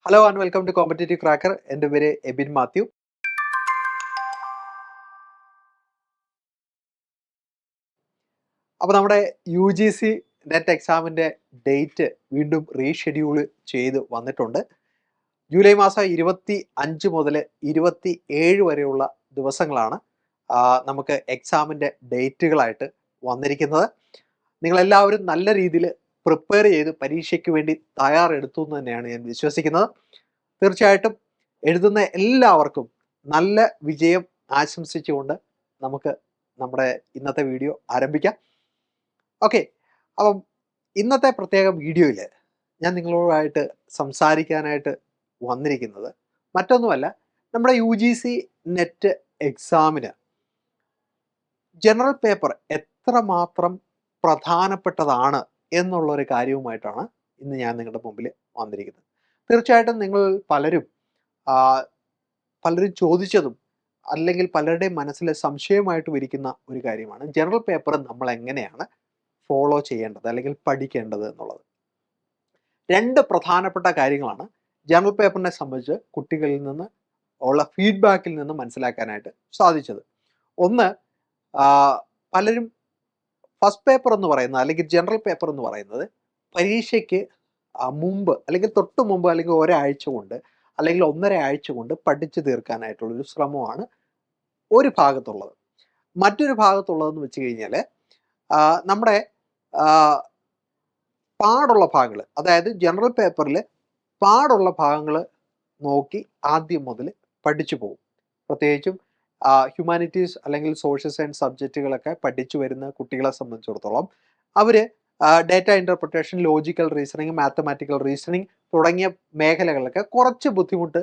Hello and welcome to competitive cracker. എൻ്റെ പേര് എബിൻ മാത്യു. അപ്പോൾ നമ്മുടെ UGC നെറ്റ് എക്സാമിൻ്റെ ഡേറ്റ് വീണ്ടും റീഷെഡ്യൂൾ ചെയ്ത് വന്നിട്ടുണ്ട്. ജൂലൈ മാസം 25 മുതൽ 27 വരെയുള്ള ദിവസങ്ങളാണ് നമുക്ക് എക്സാമിൻ്റെ ഡേറ്റുകളായിട്ട് വന്നിരിക്കുന്നത്. നിങ്ങളെല്ലാവരും നല്ല രീതിയിൽ പ്രിപ്പയർ ചെയ്ത് പരീക്ഷയ്ക്ക് വേണ്ടി തയ്യാറെടുത്തു എന്ന് തന്നെയാണ് ഞാൻ വിശ്വസിക്കുന്നത്. തീർച്ചയായിട്ടും എഴുതുന്ന എല്ലാവർക്കും നല്ല വിജയം ആശംസിച്ചുകൊണ്ട് നമുക്ക് നമ്മുടെ ഇന്നത്തെ വീഡിയോ ആരംഭിക്കാം. ഓക്കെ, അപ്പം ഇന്നത്തെ പ്രത്യേക വീഡിയോയിൽ ഞാൻ നിങ്ങളോടായിട്ട് സംസാരിക്കാനായിട്ട് വന്നിരിക്കുന്നത് മറ്റൊന്നുമല്ല, നമ്മുടെ UGC നെറ്റ് എക്സാമിന് ജനറൽ പേപ്പർ എത്രമാത്രം പ്രധാനപ്പെട്ടതാണ് എന്നുള്ളൊരു കാര്യവുമായിട്ടാണ് ഇന്ന് ഞാൻ നിങ്ങളുടെ മുമ്പിൽ വന്നിരിക്കുന്നത്. തീർച്ചയായിട്ടും നിങ്ങൾ പലരും ചോദിച്ചതും അല്ലെങ്കിൽ പലരുടെയും മനസ്സിൽ സംശയമായിട്ട് ഇരിക്കുന്ന ഒരു കാര്യമാണ് ജനറൽ പേപ്പർ നമ്മൾ എങ്ങനെയാണ് ഫോളോ ചെയ്യേണ്ടത് അല്ലെങ്കിൽ പഠിക്കേണ്ടത് എന്നുള്ളത്. രണ്ട് പ്രധാനപ്പെട്ട കാര്യങ്ങളാണ് ജനറൽ പേപ്പറിനെ സംബന്ധിച്ച് കുട്ടികളിൽ നിന്ന് ഉള്ള ഫീഡ്ബാക്കിൽ നിന്ന് മനസ്സിലാക്കാനായിട്ട് സാധിച്ചത്. ഒന്ന്, പലരും ഫസ്റ്റ് പേപ്പർ എന്ന് പറയുന്നത് അല്ലെങ്കിൽ ജനറൽ പേപ്പർ എന്ന് പറയുന്നത് പരീക്ഷയ്ക്ക് മുമ്പ് അല്ലെങ്കിൽ തൊട്ട് മുമ്പ് അല്ലെങ്കിൽ ഒരാഴ്ച കൊണ്ട് അല്ലെങ്കിൽ 1.5 ആഴ്ച കൊണ്ട് പഠിച്ചു തീർക്കാനായിട്ടുള്ളൊരു ശ്രമമാണ് ഒരു ഭാഗത്തുള്ളത്. മറ്റൊരു ഭാഗത്തുള്ളതെന്ന് വെച്ച് കഴിഞ്ഞാൽ നമ്മുടെ പാടുള്ള ഭാഗങ്ങൾ, അതായത് ജനറൽ പേപ്പറിൽ പാടുള്ള ഭാഗങ്ങൾ നോക്കി ആദ്യം മുതൽ പഠിച്ചു പോകും. പ്രത്യേകിച്ചും ഹ്യൂമാനിറ്റീസ് അല്ലെങ്കിൽ സോഷ്യൽ സയൻസ് സബ്ജക്റ്റുകളൊക്കെ പഠിച്ചു വരുന്ന കുട്ടികളെ സംബന്ധിച്ചിടത്തോളം അവർ data interpretation, logical reasoning, mathematical reasoning തുടങ്ങിയ മേഖലകളിലൊക്കെ കുറച്ച് ബുദ്ധിമുട്ട്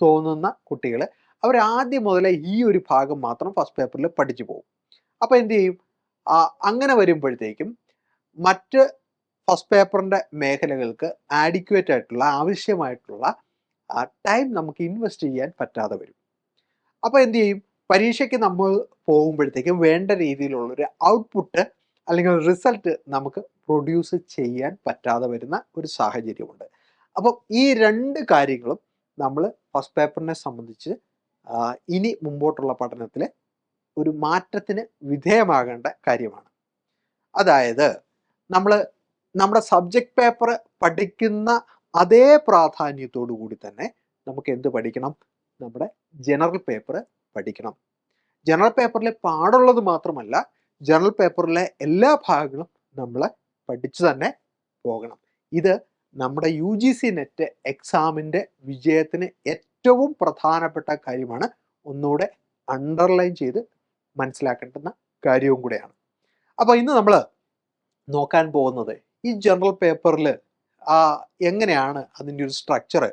തോന്നുന്ന കുട്ടികൾ അവർ ആദ്യം മുതലേ ഈ ഒരു ഭാഗം മാത്രം ഫസ്റ്റ് പേപ്പറിൽ പഠിച്ചു പോകും. അപ്പോൾ എന്ത് ചെയ്യും? അങ്ങനെ വരുമ്പോഴത്തേക്കും മറ്റ് ഫസ്റ്റ് പേപ്പറിൻ്റെ മേഖലകൾക്ക് ആഡിക്വേറ്റ് ആയിട്ടുള്ള ആവശ്യമായിട്ടുള്ള ടൈം നമുക്ക് ഇൻവെസ്റ്റ് ചെയ്യാൻ പറ്റാതെ വരും. അപ്പോൾ എന്ത് ചെയ്യും? പരീക്ഷയ്ക്ക് നമ്മൾ പോകുമ്പോഴത്തേക്കും വേണ്ട രീതിയിലുള്ളൊരു ഔട്ട്പുട്ട് അല്ലെങ്കിൽ റിസൾട്ട് നമുക്ക് പ്രൊഡ്യൂസ് ചെയ്യാൻ പറ്റാതെ വരുന്ന ഒരു സാഹചര്യമുണ്ട്. അപ്പം ഈ രണ്ട് കാര്യങ്ങളും നമ്മൾ ഫസ്റ്റ് പേപ്പറിനെ സംബന്ധിച്ച് ഇനി മുമ്പോട്ടുള്ള പഠനത്തിൽ ഒരു മാറ്റത്തിന് വിധേയമാകേണ്ട കാര്യമാണ്. അതായത് നമ്മുടെ സബ്ജക്റ്റ് പേപ്പർ പഠിക്കുന്ന അതേ പ്രാധാന്യത്തോടു കൂടി തന്നെ നമുക്ക് എന്ത് പഠിക്കണം? നമ്മുടെ ജനറൽ പേപ്പർ പഠിക്കണം. ജനറൽ പേപ്പറിൽ പാടുള്ളത് മാത്രമല്ല, ജനറൽ പേപ്പറിലെ എല്ലാ ഭാഗങ്ങളും നമ്മൾ പഠിച്ചു തന്നെ പോകണം. ഇത് നമ്മുടെ UGC നെറ്റ് എക്സാമിൻ്റെ വിജയത്തിന് ഏറ്റവും പ്രധാനപ്പെട്ട കാര്യമാണ്. ഒന്നുകൂടെ അണ്ടർലൈൻ ചെയ്ത് മനസ്സിലാക്കേണ്ടുന്ന കാര്യവും കൂടെയാണ്. അപ്പോൾ ഇന്ന് നമ്മൾ നോക്കാൻ പോകുന്നത് ഈ ജനറൽ പേപ്പറിൽ എങ്ങനെയാണ് അതിൻ്റെ ഒരു സ്ട്രക്ചർ,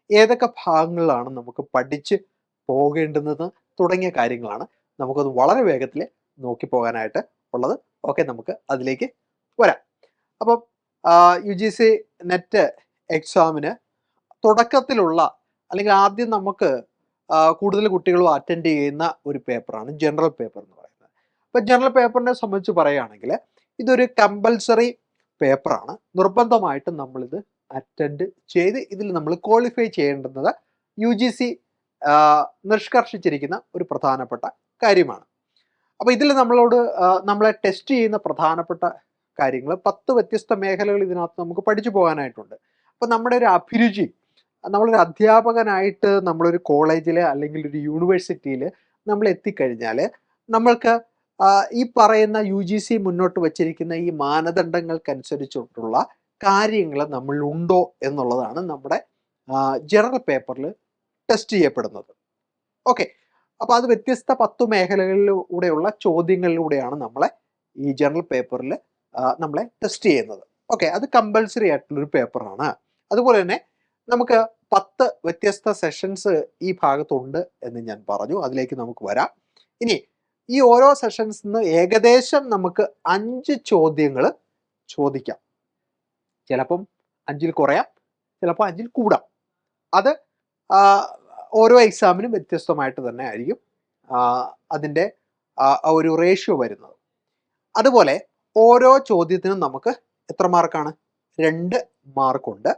ഏതൊക്കെ ഭാഗങ്ങളിലാണ് നമുക്ക് പഠിച്ച് പോകേണ്ടുന്നത് തുടങ്ങിയ കാര്യങ്ങളാണ്. നമുക്കത് വളരെ വേഗത്തിൽ നോക്കി പോകാനായിട്ട് ഉള്ളത്. ഓക്കെ, നമുക്ക് അതിലേക്ക് വരാം. അപ്പം UGC നെറ്റ് എക്സാമിന് തുടക്കത്തിലുള്ള അല്ലെങ്കിൽ ആദ്യം നമുക്ക് കൂടുതൽ കുട്ടികളും അറ്റൻഡ് ചെയ്യുന്ന ഒരു പേപ്പറാണ് ജനറൽ പേപ്പർ എന്ന് പറയുന്നത്. അപ്പം ജനറൽ പേപ്പറിനെ സംബന്ധിച്ച് പറയുകയാണെങ്കിൽ ഇതൊരു കമ്പൽസറി പേപ്പറാണ്. നിർബന്ധമായിട്ടും നമ്മളിത് അറ്റൻഡ് ചെയ്ത് ഇതിൽ നമ്മൾ ക്വാളിഫൈ ചെയ്യേണ്ടുന്നത് UGC നിഷ്കർഷിച്ചിരിക്കുന്ന ഒരു പ്രധാനപ്പെട്ട കാര്യമാണ്. അപ്പോൾ ഇതിൽ നമ്മളെ ടെസ്റ്റ് ചെയ്യുന്ന പ്രധാനപ്പെട്ട കാര്യങ്ങൾ 10 വ്യത്യസ്ത മേഖലകൾ ഇതിനകത്ത് നമുക്ക് പഠിച്ചു പോകാനായിട്ടുണ്ട്. അപ്പോൾ നമ്മുടെ ഒരു അഭിരുചി, നമ്മളൊരു അധ്യാപകനായിട്ട് നമ്മളൊരു കോളേജിൽ അല്ലെങ്കിൽ ഒരു യൂണിവേഴ്സിറ്റിയിൽ നമ്മൾ എത്തിക്കഴിഞ്ഞാൽ നമ്മൾക്ക് ഈ പറയുന്ന UGC മുന്നോട്ട് വച്ചിരിക്കുന്ന ഈ മാനദണ്ഡങ്ങൾക്കനുസരിച്ചിട്ടുള്ള കാര്യങ്ങൾ നമ്മളിലുണ്ടോ എന്നുള്ളതാണ് നമ്മുടെ ജനറൽ പേപ്പറിൽ ടെസ്റ്റ് ചെയ്യപ്പെടുന്നത്. ഓക്കെ, അപ്പോൾ അത് വ്യത്യസ്ത 10 മേഖലകളിലൂടെയുള്ള ചോദ്യങ്ങളിലൂടെയാണ് നമ്മളെ ഈ ജനറൽ പേപ്പറിൽ നമ്മളെ ടെസ്റ്റ് ചെയ്യുന്നത്. ഓക്കെ, അത് കമ്പൽസറി ആയിട്ടുള്ളൊരു പേപ്പറാണ്. അതുപോലെ തന്നെ നമുക്ക് 10 വ്യത്യസ്ത സെഷൻസ് ഈ ഭാഗത്തുണ്ട് എന്ന് ഞാൻ പറഞ്ഞു. അതിലേക്ക് നമുക്ക് വരാം. ഇനി ഈ ഓരോ സെഷൻസിൽ നിന്ന് ഏകദേശം നമുക്ക് 5 ചോദ്യങ്ങൾ ചോദിക്കാം. ചിലപ്പം 5ൽ കുറയാം, ചിലപ്പോൾ 5ൽ കൂടാം. അത് ഓരോ എക്സാമിനും വ്യത്യസ്തമായിട്ട് തന്നെ ആയിരിക്കും അതിൻ്റെ ഒരു റേഷ്യോ വരുന്നത്. അതുപോലെ ഓരോ ചോദ്യത്തിനും നമുക്ക് എത്ര മാർക്കാണ്? 2 മാർക്കുണ്ട്.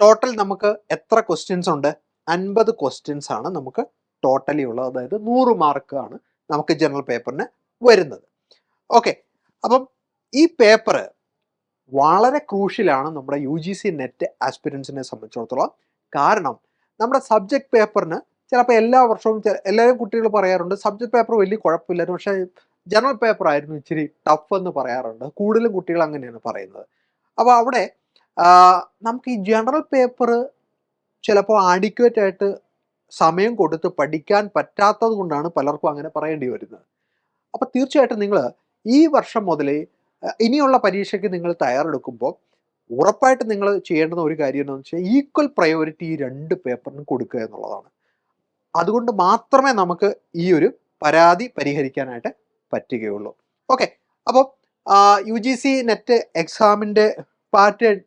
ടോട്ടൽ നമുക്ക് എത്ര ക്വസ്റ്റ്യൻസ് ഉണ്ട്? 50 ക്വസ്റ്റ്യൻസ് ആണ് നമുക്ക് ടോട്ടലി ഉള്ളത്. അതായത് 100 മാർക്കാണ് നമുക്ക് ജനറൽ പേപ്പറിന് വരുന്നത്. ഓക്കെ, അപ്പം ഈ പേപ്പർ വളരെ ക്രൂഷ്യലാണ് നമ്മുടെ UGC നെറ്റ് ആസ്പിരൻസിനെ സംബന്ധിച്ചിടത്തോളം. കാരണം നമ്മുടെ സബ്ജക്ട് പേപ്പറിന് ചിലപ്പോൾ എല്ലാ വർഷവും എല്ലാവരും കുട്ടികൾ പറയാറുണ്ട് സബ്ജക്ട് പേപ്പർ വലിയ കുഴപ്പമില്ലായിരുന്നു, പക്ഷേ ജനറൽ പേപ്പർ ആയിരുന്നു ഇച്ചിരി ടഫ് എന്ന് പറയാറുണ്ട്. കൂടുതലും കുട്ടികൾ അങ്ങനെയാണ് പറയുന്നത്. അപ്പോൾ അവിടെ നമുക്ക് ഈ ജനറൽ പേപ്പർ ചിലപ്പോൾ ആഡിക്വേറ്റ് ആയിട്ട് സമയം കൊടുത്ത് പഠിക്കാൻ പറ്റാത്തത് കൊണ്ടാണ് പലർക്കും അങ്ങനെ പറയേണ്ടി വരുന്നത്. അപ്പോൾ തീർച്ചയായിട്ടും നിങ്ങൾ ഈ വർഷം മുതലേ ഇനിയുള്ള പരീക്ഷയ്ക്ക് നിങ്ങൾ തയ്യാറെടുക്കുമ്പോൾ ഉറപ്പായിട്ട് നിങ്ങൾ ചെയ്യേണ്ടുന്ന ഒരു കാര്യം എന്താണെന്ന് വെച്ചാൽ ഈക്വൽ പ്രയോറിറ്റി ഈ 2 പേപ്പറിനും കൊടുക്കുക എന്നുള്ളതാണ്. അതുകൊണ്ട് മാത്രമേ നമുക്ക് ഈ ഒരു പരാതി പരിഹരിക്കാനായിട്ട് പറ്റുകയുള്ളൂ. ഓക്കെ, അപ്പോൾ UGC നെറ്റ് എക്സാമിൻ്റെ പാറ്റേൺ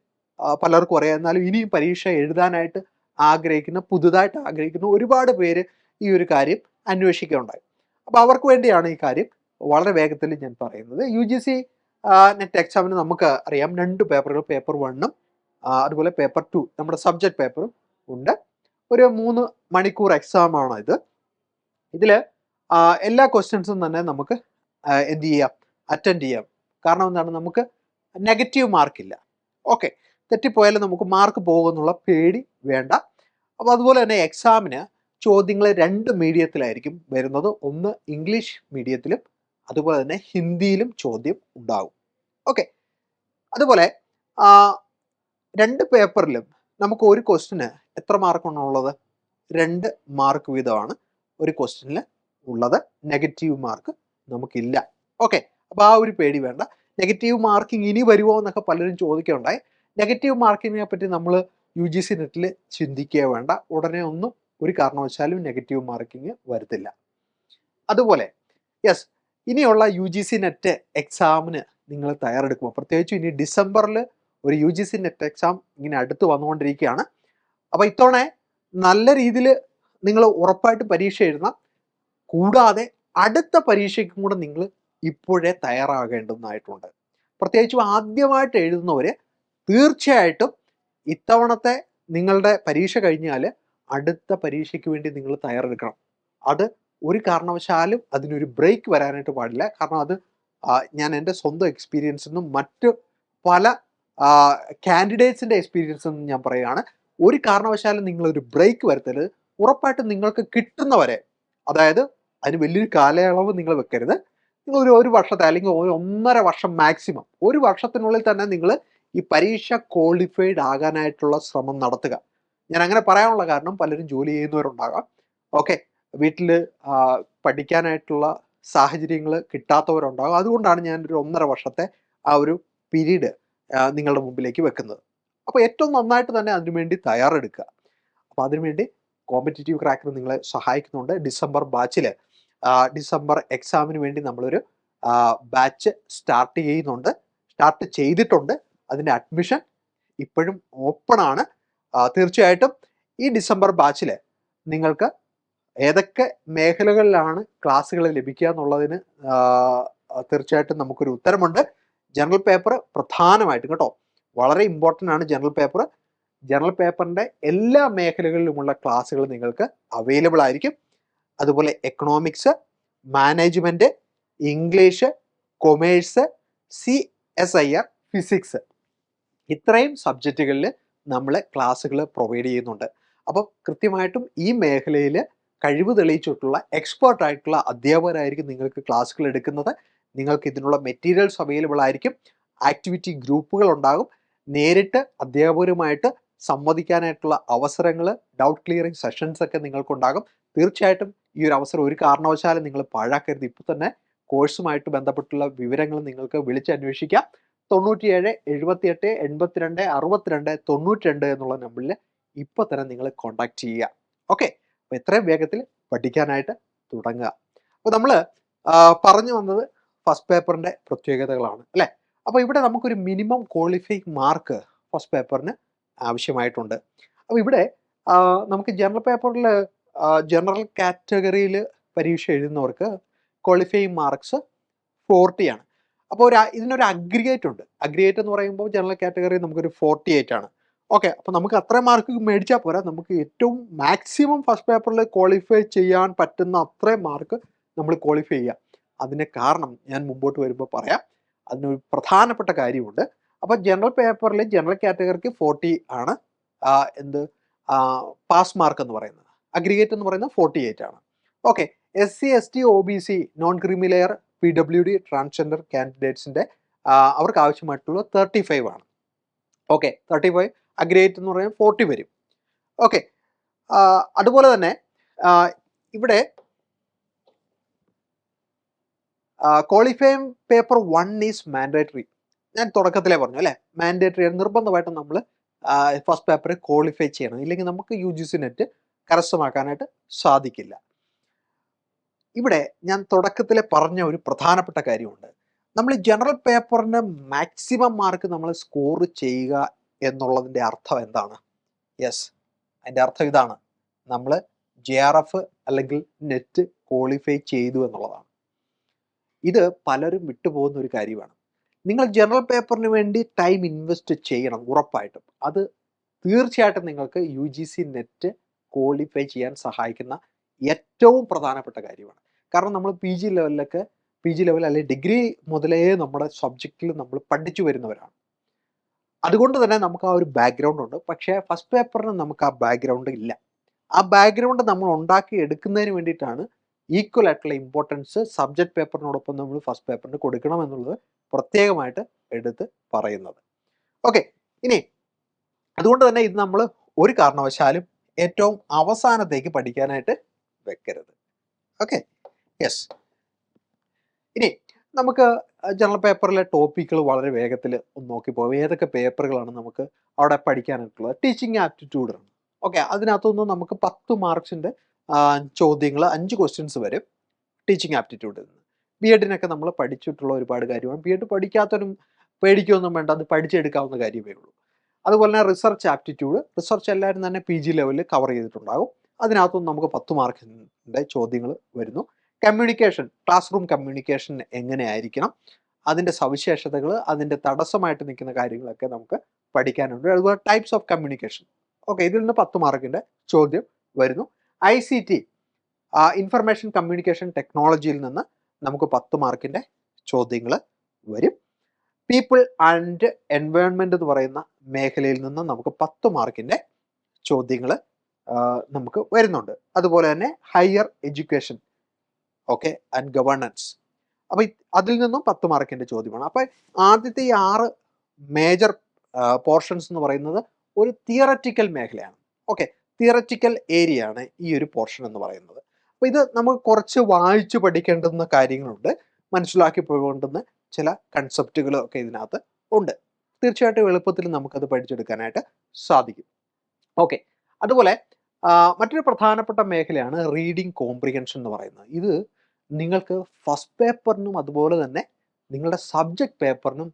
പലർക്കും അറിയാം. എന്നാലും ഇനിയും പരീക്ഷ എഴുതാനായിട്ട് പുതുതായിട്ട് ആഗ്രഹിക്കുന്ന ഒരുപാട് പേര് ഈ ഒരു കാര്യം അന്വേഷിക്കുകയുണ്ടായി. അപ്പോൾ അവർക്ക് വേണ്ടിയാണ് ഈ കാര്യം വളരെ വേഗത്തിൽ ഞാൻ പറയുന്നത്. UGC നെറ്റ് എക്സാമിന് നമുക്ക് അറിയാം 2 പേപ്പറുകൾ, പേപ്പർ 1ഉം അതുപോലെ പേപ്പർ 2 നമ്മുടെ സബ്ജക്ട് പേപ്പറും ഉണ്ട്. ഒരു 3 മണിക്കൂർ എക്സാമാണ് ഇത്. ഇതിൽ എല്ലാ ക്വസ്റ്റ്യൻസും തന്നെ നമുക്ക് എന്ത് ചെയ്യാം, അറ്റൻഡ് ചെയ്യാം. കാരണം എന്താണ്, നമുക്ക് നെഗറ്റീവ് മാർക്കില്ല. ഓക്കെ, തെറ്റിപ്പോയാലും നമുക്ക് മാർക്ക് പോകുമെന്നുള്ള പേടി വേണ്ട. അപ്പോൾ അതുപോലെ തന്നെ എക്സാമിന് ചോദ്യങ്ങൾ 2 മീഡിയത്തിലായിരിക്കും വരുന്നത്. ഒന്ന് ഇംഗ്ലീഷ് മീഡിയത്തിലും അതുപോലെ തന്നെ ഹിന്ദിയിലും ചോദ്യം ഉണ്ടാകും. ഓക്കെ, അതുപോലെ 2 പേപ്പറിലും നമുക്ക് ഒരു ക്വസ്റ്റിന് എത്ര മാർക്കാണുള്ളത്? 2 മാർക്ക് വീതമാണ് ഒരു ക്വസ്റ്റിനിൽ ഉള്ളത്. നെഗറ്റീവ് മാർക്ക് നമുക്കില്ല. ഓക്കെ, അപ്പോൾ ആ ഒരു പേടി വേണ്ട. നെഗറ്റീവ് മാർക്കിംഗ് ഇനി വരുമോ എന്നൊക്കെ പലരും ചോദിക്കുകയുണ്ടായി. നെഗറ്റീവ് മാർക്കിങ്ങിനെ പറ്റി നമ്മൾ UGC നെറ്റിൽ ചിന്തിക്കുക വേണ്ട. ഉടനെ ഒന്നും ഒരു കാരണവശാലും നെഗറ്റീവ് മാർക്കിങ് വരത്തില്ല. അതുപോലെ ഇനിയുള്ള UGC നെറ്റ് എക്സാമിന് നിങ്ങൾ തയ്യാറെടുക്കുമ്പോൾ, പ്രത്യേകിച്ചും ഇനി ഡിസംബറിൽ ഒരു UGC നെറ്റ് എക്സാം ഇങ്ങനെ അടുത്ത് വന്നുകൊണ്ടിരിക്കുകയാണ്. അപ്പോൾ ഇത്തവണ നല്ല രീതിയിൽ നിങ്ങൾ ഉറപ്പായിട്ട് പരീക്ഷ എഴുതണം. കൂടാതെ അടുത്ത പരീക്ഷയ്ക്കും കൂടെ നിങ്ങൾ ഇപ്പോഴേ തയ്യാറാകേണ്ടതായിട്ടുണ്ട്. പ്രത്യേകിച്ചും ആദ്യമായിട്ട് എഴുതുന്നവർ തീർച്ചയായിട്ടും ഇത്തവണത്തെ നിങ്ങളുടെ പരീക്ഷ കഴിഞ്ഞാൽ അടുത്ത പരീക്ഷയ്ക്ക് വേണ്ടി നിങ്ങൾ തയ്യാറെടുക്കണം. അത് ഒരു കാരണവശാലും അതിനൊരു ബ്രേക്ക് വരാനായിട്ട് പാടില്ല. കാരണം അത് ഞാൻ എൻ്റെ സ്വന്തം എക്സ്പീരിയൻസിൽ നിന്നും മറ്റ് പല കാൻഡിഡേറ്റ്സിൻ്റെ എക്സ്പീരിയൻസിൽ നിന്നും ഞാൻ പറയുകയാണ്, ഒരു കാരണവശാലും നിങ്ങളൊരു ബ്രേക്ക് വരുത്തരുത്. ഉറപ്പായിട്ടും നിങ്ങൾക്ക് കിട്ടുന്നവരെ, അതായത് അതിന് വലിയൊരു കാലയളവ് നിങ്ങൾ വെക്കരുത്. നിങ്ങൾ ഒരു വർഷത്തെ അല്ലെങ്കിൽ 1.5 വർഷം മാക്സിമം, ഒരു വർഷത്തിനുള്ളിൽ തന്നെ നിങ്ങൾ ഈ പരീക്ഷ ക്വാളിഫൈഡ് ആകാനായിട്ടുള്ള ശ്രമം നടത്തുക. ഞാൻ അങ്ങനെ പറയാനുള്ള കാരണം പലരും ജോലി ചെയ്യുന്നവരുണ്ടാകാം. ഓക്കെ, വീട്ടിൽ പഠിക്കാനായിട്ടുള്ള സാഹചര്യങ്ങൾ കിട്ടാത്തവരുണ്ടാകും. അതുകൊണ്ടാണ് ഞാൻ ഒരു 1.5 വർഷത്തെ ആ ഒരു പീരീഡ് നിങ്ങളുടെ മുമ്പിലേക്ക് വെക്കുന്നത്. അപ്പോൾ ഏറ്റവും നന്നായിട്ട് തന്നെ അതിനുവേണ്ടി തയ്യാറെടുക്കുക. അപ്പോൾ അതിനുവേണ്ടി കോമ്പറ്റേറ്റീവ് ക്രാക്കർ നിങ്ങളെ സഹായിക്കുന്നുണ്ട്. ഡിസംബർ എക്സാമിന് വേണ്ടി നമ്മളൊരു ബാച്ച് സ്റ്റാർട്ട് ചെയ്തിട്ടുണ്ട്. അതിൻ്റെ അഡ്മിഷൻ ഇപ്പോഴും ഓപ്പൺ ആണ്. തീർച്ചയായിട്ടും ഈ ഡിസംബർ ബാച്ചിൽ നിങ്ങൾക്ക് ഏതൊക്കെ മേഖലകളിലാണ് ക്ലാസ്സുകൾ ലഭിക്കുക എന്നുള്ളതിന് തീർച്ചയായിട്ടും നമുക്കൊരു ഉത്തരമുണ്ട്. ജനറൽ പേപ്പർ പ്രധാനമായിട്ടും കേട്ടോ, വളരെ ഇമ്പോർട്ടൻ്റ് ആണ് ജനറൽ പേപ്പർ. ജനറൽ പേപ്പറിൻ്റെ എല്ലാ മേഖലകളിലുമുള്ള ക്ലാസ്സുകൾ നിങ്ങൾക്ക് അവൈലബിൾ ആയിരിക്കും. അതുപോലെ economics, management, English, commerce, CSIR, physics, ഇത്രയും സബ്ജക്റ്റുകളിൽ നമ്മൾ ക്ലാസ്സുകൾ പ്രൊവൈഡ് ചെയ്യുന്നുണ്ട്. അപ്പം കൃത്യമായിട്ടും ഈ മേഖലയിൽ കഴിവ് തെളിയിച്ചിട്ടുള്ള എക്സ്പേർട്ടായിട്ടുള്ള അധ്യാപകരായിരിക്കും നിങ്ങൾക്ക് ക്ലാസ്സുകൾ എടുക്കുന്നത്. നിങ്ങൾക്ക് ഇതിനുള്ള മെറ്റീരിയൽസ് അവൈലബിൾ ആയിരിക്കും. ആക്ടിവിറ്റി ഗ്രൂപ്പുകൾ ഉണ്ടാകും. നേരിട്ട് അധ്യാപകരുമായിട്ട് സംവദിക്കാനായിട്ടുള്ള അവസരങ്ങൾ, ഡൗട്ട് ക്ലിയറിംഗ് സെഷൻസ് ഒക്കെ നിങ്ങൾക്കുണ്ടാകും. തീർച്ചയായിട്ടും ഈ ഒരു അവസരം ഒരു കാരണവശാലും നിങ്ങൾ പാഴാക്കരുത്. ഇപ്പോൾ തന്നെ കോഴ്സുമായിട്ട് ബന്ധപ്പെട്ടുള്ള വിവരങ്ങൾ നിങ്ങൾക്ക് വിളിച്ചന്വേഷിക്കാം. 97 78 82 62 92 എന്നുള്ള നമ്പറിൽ ഇപ്പോൾ തന്നെ നിങ്ങൾ കോൺടാക്ട് ചെയ്യുക. ഓക്കെ, അപ്പോൾ എത്രയും വേഗത്തിൽ പഠിക്കാനായിട്ട് തുടങ്ങുക. അപ്പോൾ നമ്മൾ പറഞ്ഞു വന്നത് ഫസ്റ്റ് പേപ്പറിൻ്റെ പ്രത്യേകതകളാണ് അല്ലേ. അപ്പോൾ ഇവിടെ നമുക്കൊരു മിനിമം ക്വാളിഫൈങ് മാർക്ക് ഫസ്റ്റ് പേപ്പറിന് ആവശ്യമായിട്ടുണ്ട്. അപ്പോൾ ഇവിടെ നമുക്ക് ജനറൽ പേപ്പറിൽ ജനറൽ കാറ്റഗറിയിൽ പരീക്ഷ എഴുതുന്നവർക്ക് ക്വാളിഫൈങ് മാർക്സ് 40 ആണ്. അപ്പോൾ ഇതിനൊരു അഗ്രിഗേറ്റ് ഉണ്ട്. അഗ്രിഗേറ്റ് എന്ന് പറയുമ്പോൾ ജനറൽ കാറ്റഗറി നമുക്കൊരു 48 ആണ്. ഓക്കെ, അപ്പോൾ നമുക്ക് അത്രയും മാർക്ക് മേടിച്ചാൽ പോരാ, നമുക്ക് ഏറ്റവും മാക്സിമം ഫസ്റ്റ് പേപ്പറിൽ ക്വാളിഫൈ ചെയ്യാൻ പറ്റുന്ന അത്രയും മാർക്ക് നമ്മൾ ക്വാളിഫൈ ചെയ്യുക. അതിന് കാരണം ഞാൻ മുമ്പോട്ട് വരുമ്പോൾ പറയാം. അതിനൊരു പ്രധാനപ്പെട്ട കാര്യമുണ്ട്. അപ്പോൾ ജനറൽ പേപ്പറിൽ ജനറൽ കാറ്റഗറിക്ക് 40 ആണ് എന്ത് പാസ് മാർക്ക് എന്ന് പറയുന്നത്. അഗ്രിഗേറ്റ് എന്ന് പറയുന്നത് 48 ആണ്. Okay, SC ST OBC non creamy layer PWD transgender കാൻഡിഡേറ്റ്സിൻ്റെ അവർക്ക് ആവശ്യമായിട്ടുള്ള 35 ആണ്. ഓക്കെ, 35 അഗ്രിഗേറ്റ് എന്ന് പറയുന്നത് 40 വരും. ഓക്കെ, അതുപോലെ തന്നെ ഇവിടെ ക്വാളിഫയിങ് പേപ്പർ 1 ഈസ് മാൻഡേറ്ററി. ഞാൻ തുടക്കത്തിലേ പറഞ്ഞു അല്ലേ, മാൻഡേറ്ററി നിർബന്ധമായിട്ടും നമ്മൾ ഫസ്റ്റ് പേപ്പറിൽ ക്വാളിഫൈ ചെയ്യണം, ഇല്ലെങ്കിൽ നമുക്ക് UGC നെറ്റ് കരസ്ഥമാക്കാനായിട്ട് സാധിക്കില്ല. ഇവിടെ ഞാൻ തുടക്കത്തിലെ പറഞ്ഞ ഒരു പ്രധാനപ്പെട്ട കാര്യമുണ്ട്. നമ്മൾ ജനറൽ പേപ്പറിന് മാക്സിമം മാർക്ക് നമ്മൾ സ്കോർ ചെയ്യുക എന്നുള്ളതിൻ്റെ അർത്ഥം എന്താണ്? യെസ്, അതിൻ്റെ അർത്ഥം ഇതാണ്, നമ്മൾ JRF അല്ലെങ്കിൽ നെറ്റ് ക്വാളിഫൈ ചെയ്തു എന്നുള്ളതാണ്. ഇത് പലരും വിട്ടുപോകുന്ന ഒരു കാര്യമാണ്. നിങ്ങൾ ജനറൽ പേപ്പറിന് വേണ്ടി ടൈം ഇൻവെസ്റ്റ് ചെയ്യണം ഉറപ്പായിട്ടും. അത് തീർച്ചയായിട്ടും നിങ്ങൾക്ക് UGC നെറ്റ് ക്വാളിഫൈ ചെയ്യാൻ സഹായിക്കുന്ന ഏറ്റവും പ്രധാനപ്പെട്ട കാര്യമാണ്. കാരണം നമ്മൾ PG ലെവൽ അല്ലെങ്കിൽ ഡിഗ്രി മുതലേ നമ്മുടെ സബ്ജക്റ്റിൽ നമ്മൾ പഠിച്ചു വരുന്നവരാണ്. അതുകൊണ്ട് തന്നെ നമുക്ക് ആ ഒരു ബാക്ക്ഗ്രൗണ്ട് ഉണ്ട്. പക്ഷേ ഫസ്റ്റ് പേപ്പറിന് നമുക്ക് ആ ബാക്ക്ഗ്രൗണ്ട് ഇല്ല. ആ ബാക്ക്ഗ്രൗണ്ട് നമ്മൾ ഉണ്ടാക്കി എടുക്കുന്നതിന് വേണ്ടിയിട്ടാണ് ഈക്വൽ ആയിട്ടുള്ള ഇമ്പോർട്ടൻസ് സബ്ജക്റ്റ് പേപ്പറിനോടൊപ്പം നമ്മൾ ഫസ്റ്റ് പേപ്പറിന് കൊടുക്കണം എന്നുള്ളത് പ്രത്യേകമായിട്ട് എടുത്ത് പറയുന്നത്. ഓക്കെ, ഇനി അതുകൊണ്ട് തന്നെ ഇത് നമ്മൾ ഒരു കാരണവശാലും ഏറ്റവും അവസാനത്തേക്ക് പഠിക്കാനായിട്ട് വെക്കരുത്. Okay, yes. ഇനി നമുക്ക് ജനറൽ പേപ്പറിലെ ടോപ്പിക്കുകൾ വളരെ വേഗത്തിൽ ഒന്ന് നോക്കി പോകാം. ഏതൊക്കെ പേപ്പറുകളാണ് നമുക്ക് അവിടെ പഠിക്കാനായിട്ടുള്ളത്? ടീച്ചിങ് ആപ്റ്റിറ്റ്യൂഡാണ്. ഓക്കെ, അതിനകത്തുനിന്ന് നമുക്ക് 10 മാർക്സിൻ്റെ ചോദ്യങ്ങൾ 5 ക്വസ്റ്റ്യൻസ് വരും ടീച്ചിങ് ആപ്റ്റിറ്റ്യൂഡിൽ നിന്ന്. BEdനൊക്കെ നമ്മൾ പഠിച്ചിട്ടുള്ള ഒരുപാട് കാര്യമാണ്. BEd പഠിക്കാത്തവരും പേടിക്കൊന്നും വേണ്ട, അത് പഠിച്ചെടുക്കാവുന്ന കാര്യമേ ഉള്ളൂ. അതുപോലെ തന്നെ റിസർച്ച് ആപ്റ്റിറ്റ്യൂഡ്, റിസർച്ച് എല്ലാവരും തന്നെ PG ലെവലിൽ കവർ ചെയ്തിട്ടുണ്ടാകും. അതിനകത്തുനിന്ന് നമുക്ക് 10 മാർക്കിൻ്റെ ചോദ്യങ്ങൾ വരുന്നു. കമ്മ്യൂണിക്കേഷൻ, ക്ലാസ് റൂം കമ്മ്യൂണിക്കേഷൻ എങ്ങനെയായിരിക്കണം, അതിൻ്റെ സവിശേഷതകൾ, അതിൻ്റെ തടസ്സമായിട്ട് നിൽക്കുന്ന കാര്യങ്ങളൊക്കെ നമുക്ക് പഠിക്കാനുണ്ട്. അതുപോലെ ടൈപ്സ് ഓഫ് കമ്മ്യൂണിക്കേഷൻ. ഓക്കെ, ഇതിൽ നിന്ന് 10 മാർക്കിൻ്റെ ചോദ്യം വരുന്നു. ICT, ഇൻഫർമേഷൻ കമ്മ്യൂണിക്കേഷൻ ടെക്നോളജിയിൽ നിന്ന് നമുക്ക് 10 മാർക്കിൻ്റെ ചോദ്യങ്ങൾ വരും. പീപ്പിൾ ആൻഡ് എൻവയോൺമെൻറ്റ് എന്ന് പറയുന്ന മേഖലയിൽ നിന്ന് നമുക്ക് 10 മാർക്കിൻ്റെ ചോദ്യങ്ങൾ നമുക്ക് വരുന്നുണ്ട്. അതുപോലെ തന്നെ higher education, okay, and governance, അപ്പോൾ അതിൽ നിന്നും 10 മാർക്കിൻ്റെ ചോദ്യമാണ്. അപ്പോൾ ആദ്യത്തെ ഈ 6 മേജർ പോർഷൻസ് എന്ന് പറയുന്നത് ഒരു തിയററ്റിക്കൽ മേഖലയാണ്. ഓക്കെ, തിയററ്റിക്കൽ ഏരിയ ആണ് ഈ ഒരു പോർഷൻ എന്ന് പറയുന്നത്. അപ്പോൾ ഇത് നമുക്ക് കുറച്ച് വായിച്ചു പഠിക്കേണ്ടുന്ന കാര്യങ്ങളുണ്ട്, മനസ്സിലാക്കി പോകേണ്ടുന്ന ചില കൺസെപ്റ്റുകളൊക്കെ ഇതിനകത്ത് ഉണ്ട്. തീർച്ചയായിട്ടും എളുപ്പത്തിൽ നമുക്കത് പഠിച്ചെടുക്കാനായിട്ട് സാധിക്കും. ഓക്കെ, അതുപോലെ മറ്റൊരു പ്രധാനപ്പെട്ട മേഖലയാണ് റീഡിംഗ് കോംപ്രിഹെൻഷൻ എന്ന് പറയുന്നത്. ഇത് നിങ്ങൾക്ക് ഫസ്റ്റ് പേപ്പറിനും അതുപോലെ തന്നെ നിങ്ങളുടെ സബ്ജക്റ്റ് പേപ്പറിനും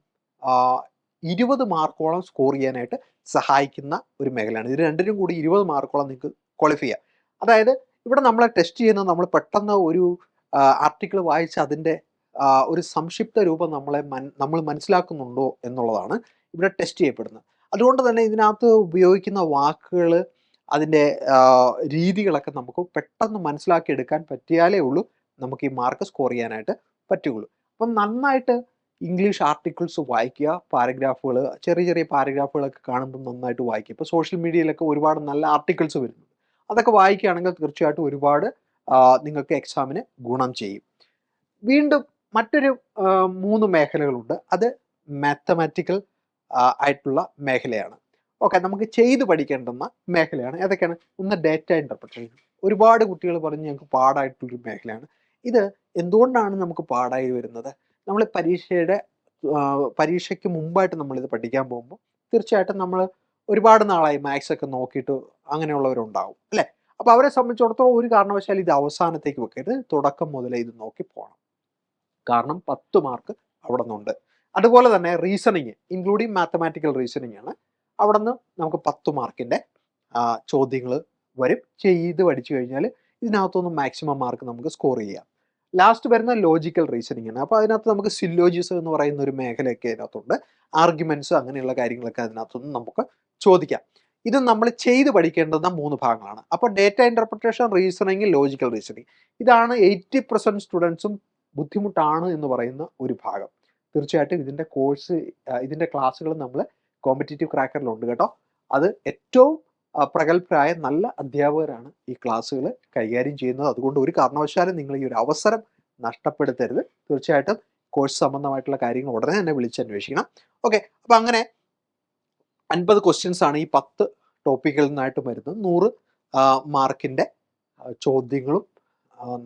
20 മാർക്കോളം സ്കോർ ചെയ്യാനായിട്ട് സഹായിക്കുന്ന ഒരു മേഖലയാണ്. ഇത് രണ്ടിനും കൂടി 20 മാർക്കോളം നിങ്ങൾക്ക് ക്വാളിഫൈ ചെയ്യാം. അതായത് ഇവിടെ നമ്മളെ ടെസ്റ്റ് ചെയ്യുന്നത് നമ്മൾ പെട്ടെന്ന് ഒരു ആർട്ടിക്കിൾ വായിച്ച് അതിൻ്റെ ഒരു സംക്ഷിപ്ത രൂപം നമ്മൾ മനസ്സിലാക്കുന്നുണ്ടോ എന്നുള്ളതാണ് ഇവിടെ ടെസ്റ്റ് ചെയ്യപ്പെടുന്നത്. അതുകൊണ്ട് തന്നെ ഇതിനകത്ത് ഉപയോഗിക്കുന്ന വാക്കുകൾ, അതിൻ്റെ രീതികളൊക്കെ നമുക്ക് പെട്ടെന്ന് മനസ്സിലാക്കി എടുക്കാൻ പറ്റിയാലേ ഉള്ളൂ നമുക്ക് ഈ മാർക്ക് സ്കോർ ചെയ്യാനായിട്ട് പറ്റുകയുള്ളൂ. അപ്പം നന്നായിട്ട് ഇംഗ്ലീഷ് ആർട്ടിക്കിൾസ് വായിക്കുക, പാരഗ്രാഫുകൾ, ചെറിയ ചെറിയ പാരഗ്രാഫുകളൊക്കെ കാണുമ്പോൾ നന്നായിട്ട് വായിക്കുക. ഇപ്പോൾ സോഷ്യൽ മീഡിയയിലൊക്കെ ഒരുപാട് നല്ല ആർട്ടിക്കിൾസ് വരുന്നുണ്ട്. അതൊക്കെ വായിക്കുകയാണെങ്കിൽ തീർച്ചയായിട്ടും ഒരുപാട് നിങ്ങൾക്ക് എക്സാമിന് ഗുണം ചെയ്യും. വീണ്ടും മറ്റൊരു 3 മേഖലകളുണ്ട്. അത് മാത്തമാറ്റിക്കൽ ആയിട്ടുള്ള മേഖലയാണ്. ഓക്കെ, നമുക്ക് ചെയ്ത് പഠിക്കേണ്ടുന്ന മേഖലയാണ്. ഏതൊക്കെയാണ്? ഒന്ന് ഡേറ്റ ഇൻ്റർപ്രിട്ടേഷൻ. ഒരുപാട് കുട്ടികൾ പറഞ്ഞ് ഞങ്ങൾക്ക് പാടായിട്ടുള്ളൊരു മേഖലയാണ്. ഇത് എന്തുകൊണ്ടാണ് നമുക്ക് പാടായി വരുന്നത്? നമ്മൾ പരീക്ഷയ്ക്ക് മുമ്പായിട്ട് നമ്മളിത് പഠിക്കാൻ പോകുമ്പോൾ തീർച്ചയായിട്ടും നമ്മൾ ഒരുപാട് നാളായി മാത്സ് ഒക്കെ നോക്കിയിട്ട് അങ്ങനെയുള്ളവരുണ്ടാവും അല്ലേ? അപ്പോൾ അവരെ സംബന്ധിച്ചിടത്തോളം ഒരു കാരണവശാലും ഇത് അവസാനത്തേക്ക് വെക്കരുത്, തുടക്കം മുതലേ ഇത് നോക്കി പോകണം. കാരണം 10 മാർക്ക് അവിടെ നിന്നുണ്ട്. അതുപോലെ തന്നെ റീസണിങ്, ഇൻക്ലൂഡിങ് മാത്തമാറ്റിക്കൽ റീസണിങ് ആണ്. അവിടെ നിന്ന് നമുക്ക് 10 മാർക്കിൻ്റെ ചോദ്യങ്ങൾ വരും. ചെയ്ത് പഠിച്ചു കഴിഞ്ഞാൽ ഇതിനകത്തൊന്നും മാക്സിമം മാർക്ക് നമുക്ക് സ്കോർ ചെയ്യാം. ലാസ്റ്റ് വരുന്ന ലോജിക്കൽ റീസണിങ് ആണ്. അപ്പോൾ അതിനകത്ത് നമുക്ക് സില്ലോജിസം എന്ന് പറയുന്ന ഒരു മേഖലയൊക്കെ അതിനകത്തുണ്ട്. ആർഗ്യുമെൻറ്റ്സ് അങ്ങനെയുള്ള കാര്യങ്ങളൊക്കെ അതിനകത്തുനിന്ന് നമുക്ക് ചോദിക്കാം. ഇത് നമ്മൾ ചെയ്ത് പഠിക്കേണ്ടുന്ന 3 ഭാഗങ്ങളാണ്. അപ്പോൾ data interpretation, reasoning, logical reasoning. ഇതാണ് 80% സ്റ്റുഡൻസും ബുദ്ധിമുട്ടാണ് എന്ന് പറയുന്ന ഒരു ഭാഗം. തീർച്ചയായിട്ടും ഇതിൻ്റെ കോഴ്സ് ഇതിൻ്റെ ക്ലാസ്സുകൾ നമ്മൾ കോമ്പറ്റീറ്റീവ് ക്രാക്കറിലുണ്ട് കേട്ടോ. അത് ഏറ്റവും പ്രഗത്ഭരായ നല്ല അധ്യാപകരാണ് ഈ ക്ലാസ്സുകൾ കൈകാര്യം ചെയ്യുന്നത്. അതുകൊണ്ട് ഒരു കാരണവശാലും നിങ്ങൾ ഈ ഒരു അവസരം നഷ്ടപ്പെടുത്തരുത്. തീർച്ചയായിട്ടും കോഴ്സ് സംബന്ധമായിട്ടുള്ള കാര്യങ്ങൾ ഉടനെ തന്നെ വിളിച്ചന്വേഷിക്കണം. ഓക്കെ, അപ്പോൾ അങ്ങനെ 50 ക്വസ്റ്റ്യൻസ് ആണ് ഈ 10 ടോപ്പിക്കുകളിൽ നിന്നായിട്ട് വരുന്നത്. 100 മാർക്കിൻ്റെ ചോദ്യങ്ങളും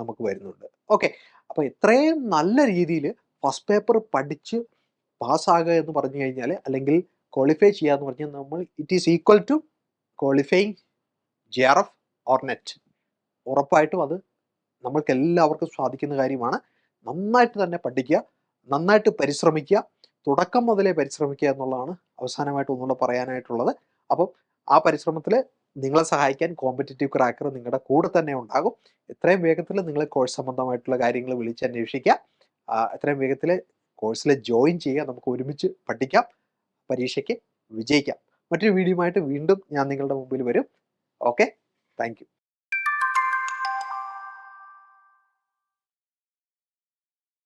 നമുക്ക് വരുന്നുണ്ട്. ഓക്കെ, അപ്പോൾ ഇത്രയും നല്ല രീതിയിൽ ഫസ്റ്റ് പേപ്പർ പഠിച്ച് പാസ്സാകുക എന്ന് പറഞ്ഞു കഴിഞ്ഞാൽ, അല്ലെങ്കിൽ ക്വാളിഫൈ ചെയ്യുക എന്ന് പറഞ്ഞാൽ, നമ്മൾ it is equal to qualifying JRF or NET. ഉറപ്പായിട്ടും അത് നമ്മൾക്ക് എല്ലാവർക്കും സാധിക്കുന്ന കാര്യമാണ്. നന്നായിട്ട് തന്നെ പഠിക്കുക, നന്നായിട്ട് പരിശ്രമിക്കുക, തുടക്കം മുതലേ പരിശ്രമിക്കുക എന്നുള്ളതാണ് അവസാനമായിട്ട് ഒന്നുകൂടെ പറയാനായിട്ടുള്ളത്. അപ്പം ആ പരിശ്രമത്തിൽ നിങ്ങളെ സഹായിക്കാൻ കോമ്പറ്റീറ്റീവ് ക്രാക്കർ നിങ്ങളുടെ കൂടെ തന്നെ ഉണ്ടാകും. എത്രയും വേഗത്തിൽ നിങ്ങൾ കോഴ്സ് സംബന്ധമായിട്ടുള്ള കാര്യങ്ങൾ വിളിച്ചന്വേഷിക്കുക. എത്രയും വേഗത്തിൽ കോഴ്സിൽ ജോയിൻ ചെയ്യുക. നമുക്ക് ഒരുമിച്ച് പഠിക്കാം, പരീക്ഷയ്ക്ക് വിജയിക്കാം. മറ്റൊരു വീഡിയോയുമായിട്ട് വീണ്ടും ഞാൻ നിങ്ങളുടെ മുമ്പിൽ വരും. Okay, thank you.